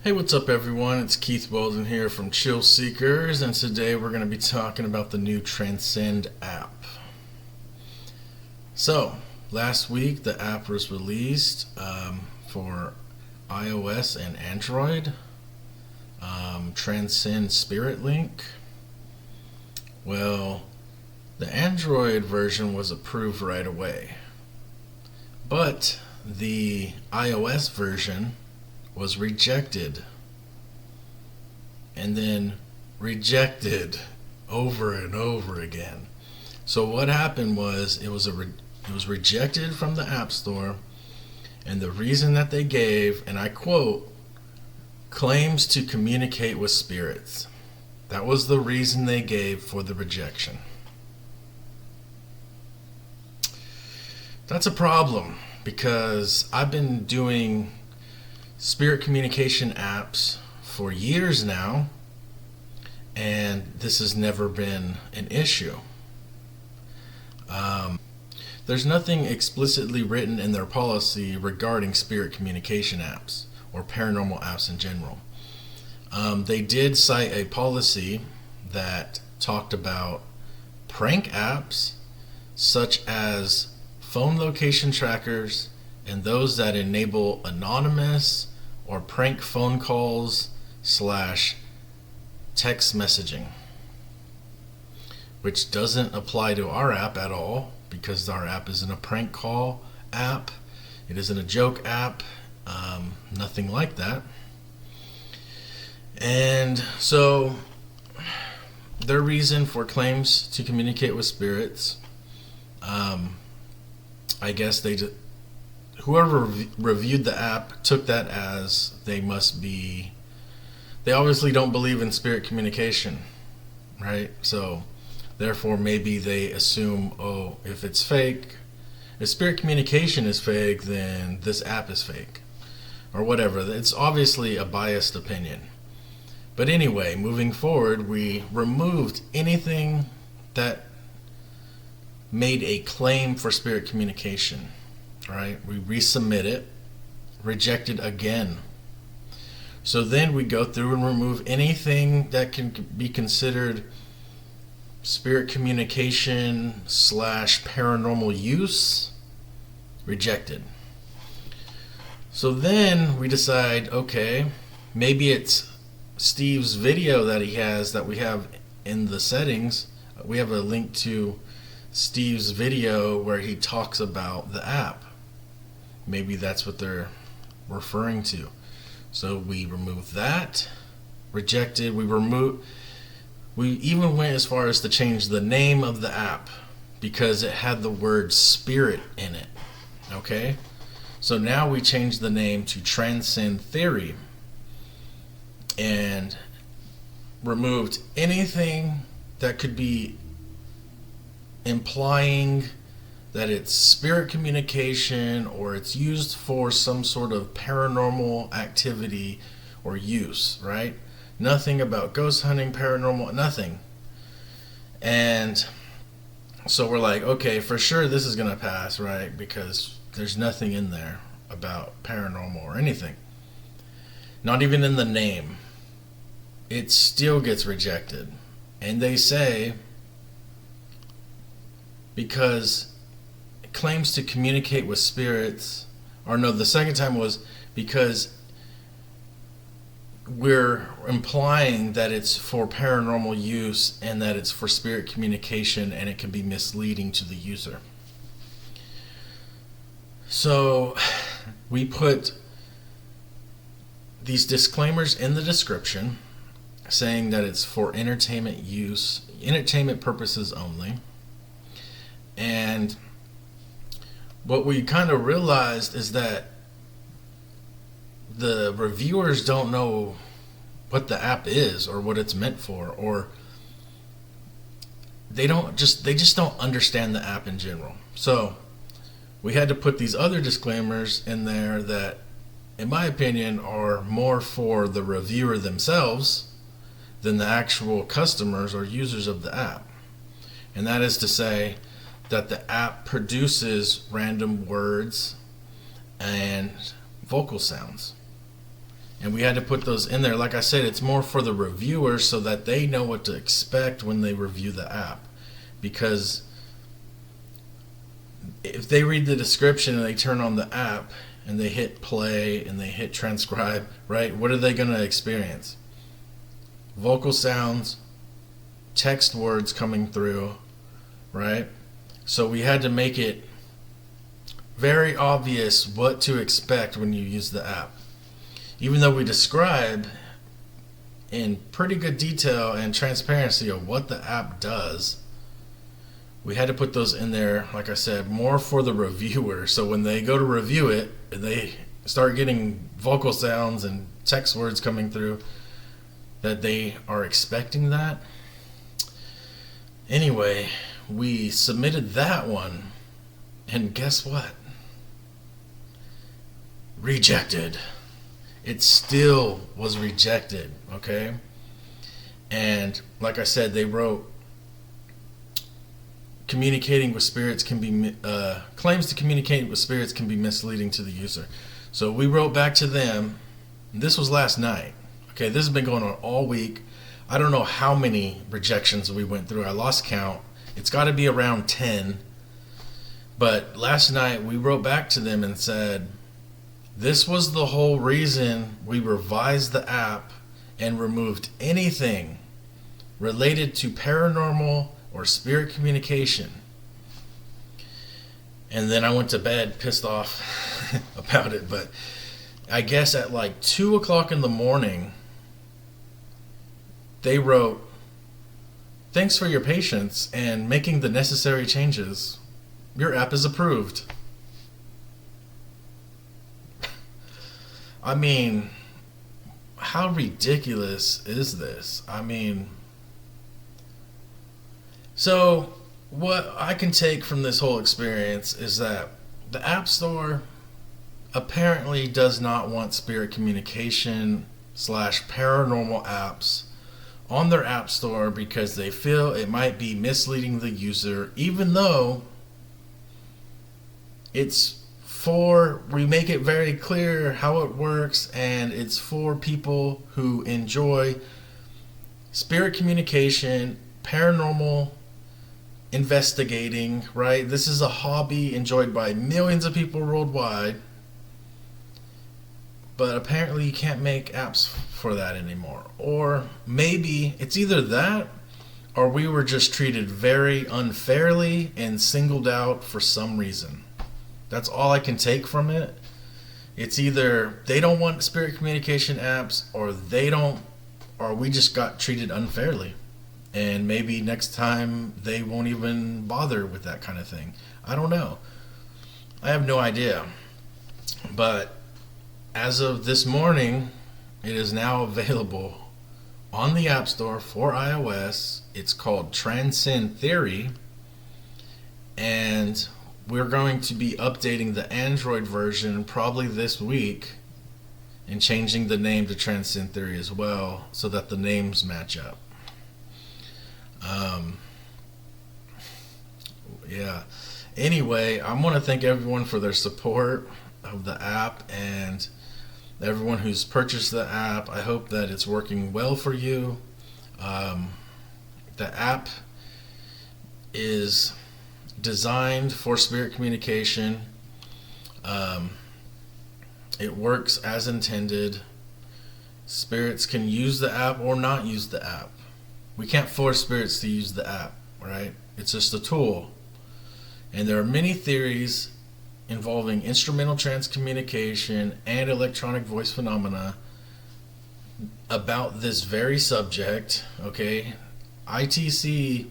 Hey, what's up, everyone? It's Keith Weldon here from Chill Seekers, and today we're going to be talking about the new Transcend app. So, last week the app was released for iOS and Android. Transcend Spirit Link. Well, the Android version was approved right away, but the iOS version was rejected and then rejected over and over again. So what happened was it was rejected from the App Store, and the reason that they gave, and I quote, claims to communicate with spirits. That was the reason they gave for the rejection. That's a problem because I've been doing spirit communication apps for years now, and this has never been an issue. There's nothing explicitly written in their policy regarding spirit communication apps or paranormal apps in general. They did cite a policy that talked about prank apps such as phone location trackers and those that enable anonymous or prank phone calls / text messaging, which doesn't apply to our app at all because our app isn't a prank call app. It isn't a joke app, nothing like that. And so their reason for claims to communicate with spirits, I guess whoever reviewed the app took that as they obviously don't believe in spirit communication, right? So therefore maybe they assume, oh, if spirit communication is fake, then this app is fake or whatever. It's obviously a biased opinion. But anyway, moving forward, we removed anything that made a claim for spirit communication. Right? We resubmit it, rejected again. So then we go through and remove anything that can be considered spirit communication / paranormal use, rejected. So then we decide, okay, maybe it's Steve's video that he has that we have in the settings. We have a link to Steve's video where he talks about the app. Maybe that's what they're referring to. So we removed that, rejected. We even went as far as to change the name of the app because it had the word spirit in it. Okay? So now we changed the name to Transcend Theory and removed anything that could be implying that it's spirit communication or it's used for some sort of paranormal activity or use, right? Nothing about ghost hunting, paranormal, nothing. And so we're like, okay, for sure this is going to pass, right? Because there's nothing in there about paranormal or anything. Not even in the name. It still gets rejected. And they say, because claims to communicate with spirits, or no, the second time was because we're implying that it's for paranormal use and that it's for spirit communication and it can be misleading to the user. So we put these disclaimers in the description saying that it's for entertainment purposes only. And what we kind of realized is that the reviewers don't know what the app is or what it's meant for, or they just don't understand the app in general. So we had to put these other disclaimers in there that, in my opinion, are more for the reviewer themselves than the actual customers or users of the app. And that is to say that the app produces random words and vocal sounds. And we had to put those in there. Like I said, it's more for the reviewers so that they know what to expect when they review the app. Because if they read the description and they turn on the app and they hit play and they hit transcribe, right, what are they going to experience? Vocal sounds, text words coming through, right? So we had to make it very obvious what to expect when you use the app. Even though we describe in pretty good detail and transparency of what the app does, we had to put those in there, like I said, more for the reviewer. So when they go to review it, they start getting vocal sounds and text words coming through, that they are expecting that. Anyway, we submitted that one, and guess what? Rejected. It still was rejected, okay? And like I said, they wrote, communicating with spirits can be, claims to communicate with spirits can be misleading to the user. So we wrote back to them. This was last night. Okay, this has been going on all week. I don't know how many rejections we went through. I lost count. It's got to be around 10. But last night we wrote back to them and said, this was the whole reason we revised the app and removed anything related to paranormal or spirit communication. And then I went to bed pissed off about it. But I guess at like 2 o'clock in the morning, they wrote, thanks for your patience and making the necessary changes. Your app is approved. I mean, how ridiculous is this? I mean, so what I can take from this whole experience is that the App Store apparently does not want spirit communication / paranormal apps on their App Store because they feel it might be misleading the user, even though we make it very clear how it works, and it's for people who enjoy spirit communication, paranormal investigating, right? This is a hobby enjoyed by millions of people worldwide. But apparently you can't make apps for that anymore. Or maybe it's either that or we were just treated very unfairly and singled out for some reason. That's all I can take from it. It's either they don't want spirit communication apps or we just got treated unfairly. And maybe next time they won't even bother with that kind of thing. I don't know. I have no idea. But as of this morning, it is now available on the App Store for iOS. It's called Transcend Theory. And we're going to be updating the Android version probably this week and changing the name to Transcend Theory as well so that the names match up. Yeah. Anyway, I want to thank everyone for their support of the app and everyone who's purchased the app. I hope that it's working well for you. The app is designed for spirit communication. It works as intended. Spirits can use the app or not use the app. We can't force spirits to use the app, right? It's just a tool. And there are many theories involving instrumental trance communication and electronic voice phenomena about this very subject, okay? ITC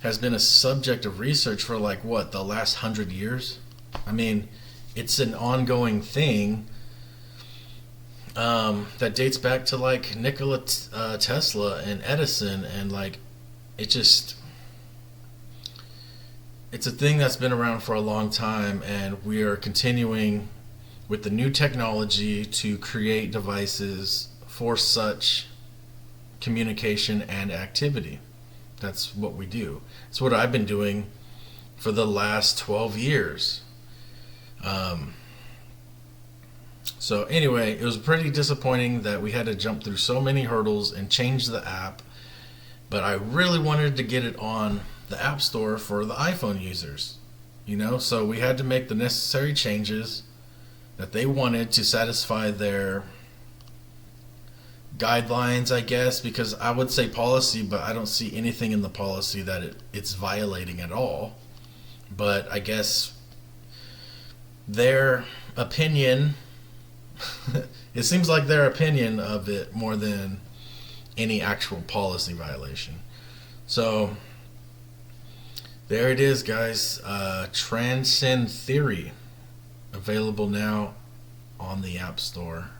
has been a subject of research for the last 100 years? I mean, it's an ongoing thing that dates back to Nikola Tesla and Edison, and it's a thing that's been around for a long time, and we are continuing with the new technology to create devices for such communication and activity. That's what we do. It's what I've been doing for the last 12 years. So anyway, it was pretty disappointing that we had to jump through so many hurdles and change the app, but I really wanted to get it on the App Store for the iPhone users. So we had to make the necessary changes that they wanted to satisfy their guidelines, I guess, because I would say policy, but I don't see anything in the policy that it's violating at all. But I guess their opinion, it seems like their opinion of it more than any actual policy violation. So there it is, guys. Transcend Theory, available now on the App Store.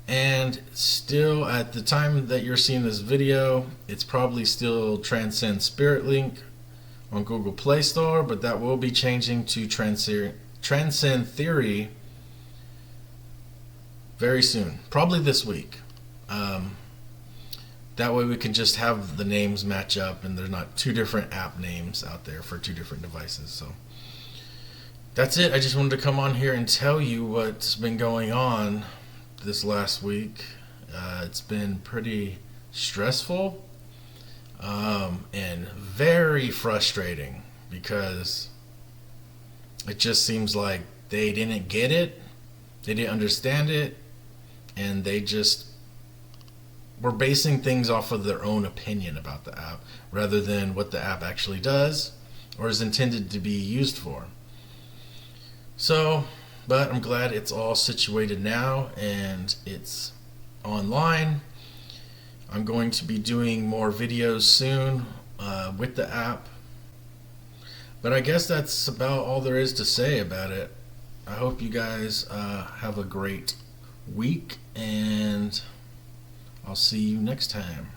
And still, at the time that you're seeing this video, it's probably still Transcend Spirit Link on Google Play Store, but that will be changing to Transcend Theory very soon, probably this week. That way we can just have the names match up and there's not two different app names out there for two different devices. So that's it. I just wanted to come on here and tell you what's been going on this last week. It's been pretty stressful and very frustrating because it just seems like they didn't get it, they didn't understand it, and they just were basing things off of their own opinion about the app rather than what the app actually does or is intended to be used for. So, but I'm glad it's all situated now and it's online. I'm going to be doing more videos soon with the app. But I guess that's about all there is to say about it. I hope you guys have a great week, and I'll see you next time.